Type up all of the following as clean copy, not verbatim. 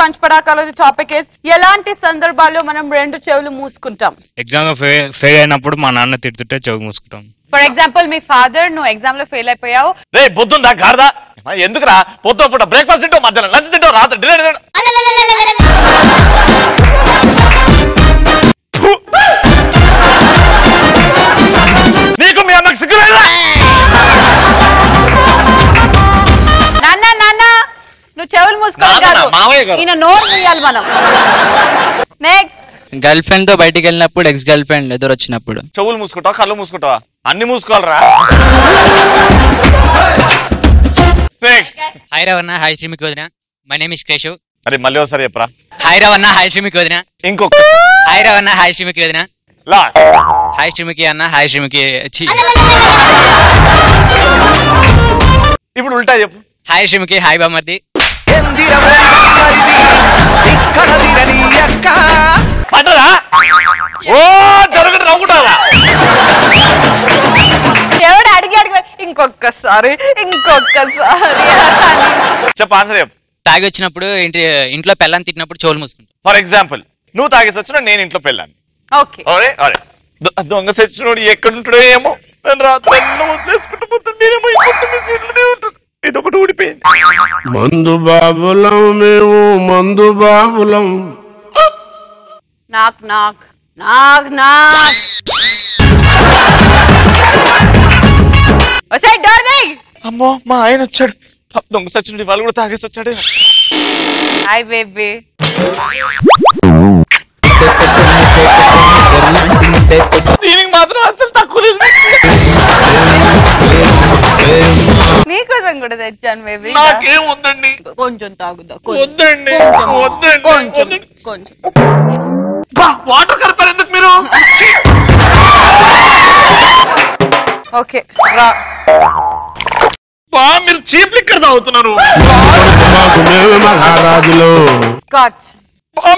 Punch పడాకాలో topic is ఎలాంటి సందర్భాల్లో మనం రెండు చెవులు మూసుకుంటాం? ఎగ్జామ్ లో ఫెయిల్ అయినప్పుడు మా నాన్న తిడుతుంటే చెవు మూసుకుంటాం. ఫర్ ఎగ్జాంపుల్ మీ ఫాదర్ నువ్వు ఎగ్జామ్ లో ఫెయిల్ అయిపోయావు. రే పొద్దుందా గారదా ఎందుకురా పొద్దు పూట బ్రేక్ఫాస్ట్ తింటావు మధ్యాహ్నం లంచ్ తింటావు రాత్రి డిన్నర్ నీకు మీ అమ్మకి సిగ్గులేదా? నాన్న నాన్న నువ్వు చెవులు మూసుకోవాలి కాదు, ఈయన నోరు తీయాలి మనం. నెక్స్ట్ గర్ల్ ఫ్రెండ్ తో బయటికి వెళ్ళినప్పుడు ఎక్స్ గర్ల్ ఫ్రెండ్ ఎదురొచ్చినప్పుడు చెవులు మూసుకుంటావా కళ్ళు మూసుకుంటావా? అన్ని మూసుకోవాలరా. నెక్స్ట్ హాయ్ రవణ హాయ్ శ్రీమికి వదిన మై నేమ్ ఇస్ కేశవ్. అరే మళ్ళీ ఒకసారి చెప్పరా. హాయ్ రవణ హాయ్ శ్రీమికి వదిన. ఇంకొక హాయ్ రవణ హాయ్ శ్రీమికి వదిన. లాస్ట్ హాయ్ శ్రీమికి అన్న హాయ్ శ్రీమికి. ఇప్పుడు ఉల్టా చెప్పు. హాయ్ శ్రీమికి హాయ్ బామర్ది. పట్టరా ఓ జరుగుతుంది నవ్వుకుంటారా? ఎవడు అడిగి ఇంకొకసారి చెప్పు ఆన్సర్ చెప్పు. తాగి వచ్చినప్పుడు ఇంట్లో పెళ్ళని తిట్టినప్పుడు చెవులు మూసుకుంటాం. ఫర్ ఎగ్జాంపుల్ నువ్వు తాగేసి వచ్చినా నేను ఇంట్లో పెళ్ళాను. ఓకే అరే అరే దొంగ సచ్చినోడు ఎక్కడుంటాడో ఏమో నేను రాత్రి వదిలేసుకుంటూ పోతుంటేనేమో ఉంటుంది. ఇది ఒకటి ఊడిపోయింది. మందు బాబులం మేము మందు బాబులం. నాక్ నాక్ నాక్ నాక్ ఒసేయ్ డోర్ దే. అమ్మో మా ఆయన వచ్చాడు. దొంగ సచ్చినోడు వాళ్ళు కూడా తాగేసి వచ్చాడు. Hi baby. దీనికి మాత్రం అసలు తక్కువ లేదు. నీకోసం కూడా తెచ్చాను బేబీ. నాకేం వద్దండి. కొంచెం తాగుదా. వద్దండి వద్దండి కొంచెం వాటర్ కలిపారు ఎందుకు మీరు? ఓకే రా. మీరు చీప్ లిక్కర్ తాగుతున్నారు. మహారాజులు స్కాచ్.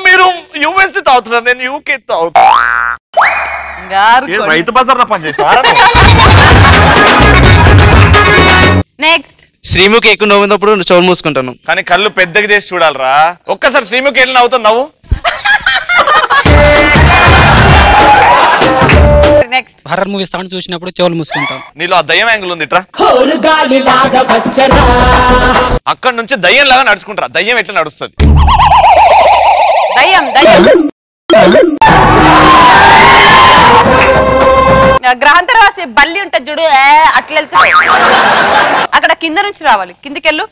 మీరు యుఎస్ తాగుతున్నారు, నేను యూకే తాగుతున్నా. రైతు బజార్ లో పనిచేసిన. నెక్స్ట్ శ్రీముఖి ఎక్కువ నవ్వున్నప్పుడు చెవులు మూసుకుంటాను. కానీ కళ్ళు పెద్దగా చేసి చూడాలరా. ఒక్కసారి శ్రీముఖి వెళ్ళి నవ్వుతుంది నవ్వు. నెక్స్ట్ హర్రర్ మూవీ సౌండ్ చూసినప్పుడు చెవులు మూసుకుంటాం. నీలో ఆ దయ్యం యాంగిల్ ఉంది ఇట్రా. అక్కడ నుంచి దయ్యం లాగా నడుచుకుంటారా. దయ్యం ఎట్లా నడుస్తుంది? దయ్యం దయ్యం గ్రహాంతర వాసి బల్లి ఉంటది చూడు, అట్లా వెళ్తే అక్కడ కింద నుంచి రావాలి. కిందికెళ్ళు.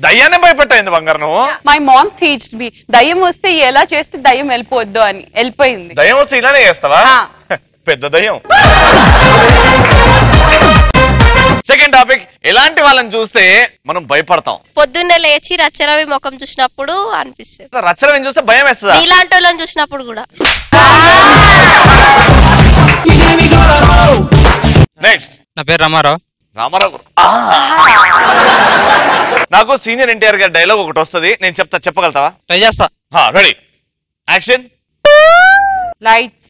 దయ్యాన్ని భయపెట్టాయింది బంగారు నువ్వు. మై మామ్ టీచ్డ్ మీ దయ్యం వస్తే ఎలా చేస్తే దయ్యం వెళ్ళిపోద్దు అని. వెళ్ళిపోయింది. దయ్యం వస్తే ఇలానే చేస్తావా? పెద్ద దయ్యం. సెకండ్ టాపిక్, ఎలాంటి వాళ్ళని చూస్తే మనం భయపడతాం? పొద్దున్నే లేచి రచ్చరవి ముఖం చూసినప్పుడు అనిపిస్తుంది. రచ్చరవిని చూస్తే భయం వేస్తుందా? ఇలాంటి వాళ్ళని చూసినప్పుడు కూడా. నెక్స్ట్, నా పేరు రామారావు. రామారావు. నాకు సీనియర్ ఎన్టీఆర్ గారి డైలాగ్ ఒకటి వస్తుంది, నేను చెప్తా, చెప్పగలుగుతావా? ట్రై చేస్తా. Ready, action. Lights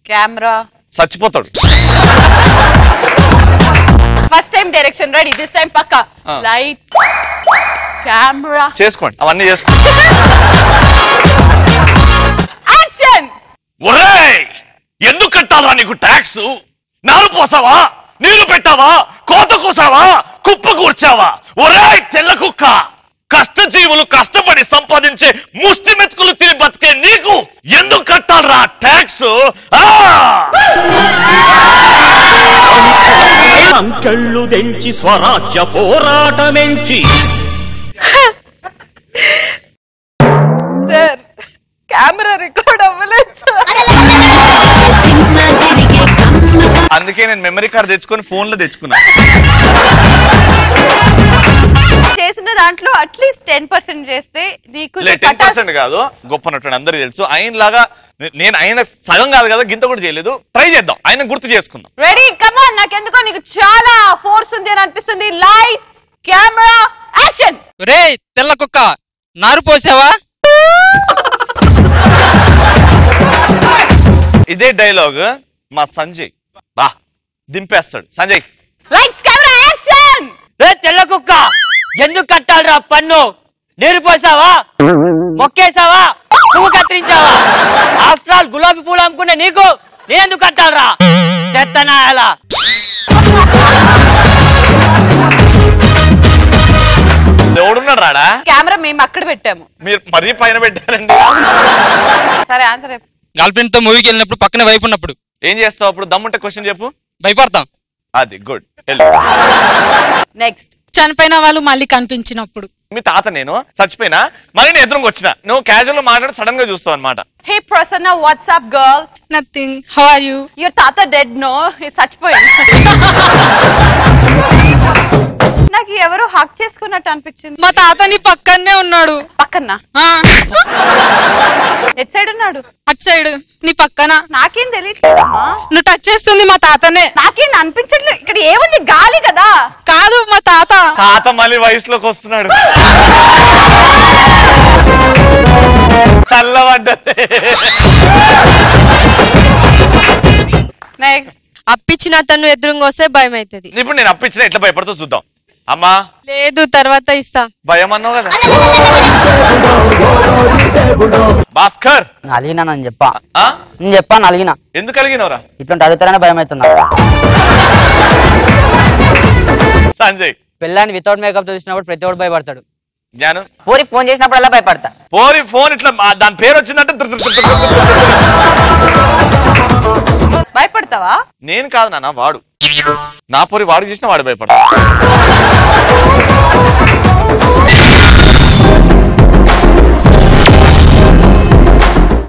camera. చచ్చిపోతాడు. First time direction ready, this time పక్కా. Lights camera. చేసుకోండి, అవన్నీ చేసుకోండి. యాక్షన్. ఒరేయ్, ఎందుకు కట్టాలా నీకు ట్యాక్స్? నారు పోసావా, నీళ్లు పెట్టావా, కోత కూసావా, కుప్ప కూర్చావా? ఒరేయ్ తెల్ల కుక్క, కష్టజీవులు కష్టపడి సంపాదించే ముష్టి మెతుకులు తిని బతికే నీకు ఎందుకు కట్టాలరా ట్యాక్స్? కళ్ళు దెంచి స్వరాజ్య పోరాటమెంచి. సార్ కెమెరా రికార్డ్ అవ్వలేదు సార్. అందుకే నేను మెమరీ కార్డ్ తెచ్చుకొని ఫోన్ లో తెచ్చుకున్నా. చేసినది దాంట్లో అట్లీస్ట్ 10% చేస్తే నీకు 10% కాదు, గొప్ప నటుడు అందరికీ తెలుసు. ఆయన లాగా నేను ఆయన సగం కాదు కదా, గింత కూడా చేయలేదు. ట్రై చేద్దాం, ఆయన గుర్తు చేసుకుందాం. Ready come on. నాకెందుకో నీకు చాలా ఫోర్స్ ఉంది అని అనిపిస్తుంది. Lights camera action. రే తెల్ల కుక్క నారు పోసావా? ఇదే డైలాగ్ మా సంజయ్ బా దింపేస్తాడు. Sanjay lights camera action. తెల్ల కుక్క ఎందుకు కట్టాలరా పన్ను? నీరు పోసావా? మొక్కేసావా? పువ్వు కత్తిరించావా? ఆఫ్టర్ ఆల్ గులాబీ పూలు అమ్ముకునే నీకు నేనెందుకు కట్టాలరా? చెత్తనా ఎలా? ఎవడున్నాడు రాడా? కెమెరా మేము అక్కడ పెట్టాము, మీరు మరీ పైన పెట్టారండి. సరే ఆన్సర్. గర్ల్ ఫ్రెండ్ తో మూవీకి వెళ్ళినప్పుడు పక్కన వైపు ఉన్నప్పుడు ఏం చేస్తావు అప్పుడు? దమ్ముంటే క్వశ్చన్ చెప్పు. భయపడతాం. అది గుడ్. నెక్స్ట్. చనిపోయిన వాళ్ళు మళ్ళీ కనిపించినప్పుడు. మీ తాత నేను చచ్చిపోయినా మళ్ళీ నేను ఎదురుగా వచ్చిన, నువ్వు క్యాజువల్ లో మాట్లాడి సడన్ గా చూస్తావు అనమాట. Hey Prasanna, what's up girl? Nothing, how are you? Your తాత డెడ్ నో, చచ్చిపోయింది. నాకు ఎవరు హక్ చేసుకున్నట్టు అనిపించింది. మా తాత నీ పక్కనే ఉన్నాడు. పక్కన? ఎట్ సైడ్ ఉన్నాడు? అట్ సైడ్ నీ పక్కన. నాకేం తెలియట్లేదమ్మా. నువ్వు టచ్ చేస్తుంది మా తాతనే. నాకేం అనిపించట్లేదు. ఇక్కడ ఏముంది? గాలి కదా. కాదు మా తాత. తాత మళ్ళీ వయసులోకి వస్తున్నాడు. చల్లబడ్డది. నెక్స్ట్. అప్పించిన తను ఎదురుగా వస్తే భయం అవుతుంది. ఇప్పుడు నేను అప్పించిన ఎట్లా భయపడుతూ చూద్దాం. అమ్మా లేదు, తర్వాత ఇస్తా. భయం అన్నావు కదా. భాస్కర్ అలిగినానని చెప్పా. ఆ? నేను చెప్పాను అలిగినా. ఎందుకు కలిగినవరా? ఇట్లాంటి అడుగుతారనే భయం అవుతున్నా. సంజయ్ పెళ్ళాన్ని వితౌట్ మేకప్ చూసినప్పుడు ప్రతి ఒక్కడు భయపడతాడు. జ్ఞానం పోరి ఫోన్ చేసినప్పుడు అలా భయపడతా. పోరి ఫోన్ ఇట్లా దాని పేరు వచ్చిందంటే భయపడతావా? నేను కాదు నాన్న, వాడు. నా పోరి వాడు చేసిన వాడు భయపడతా.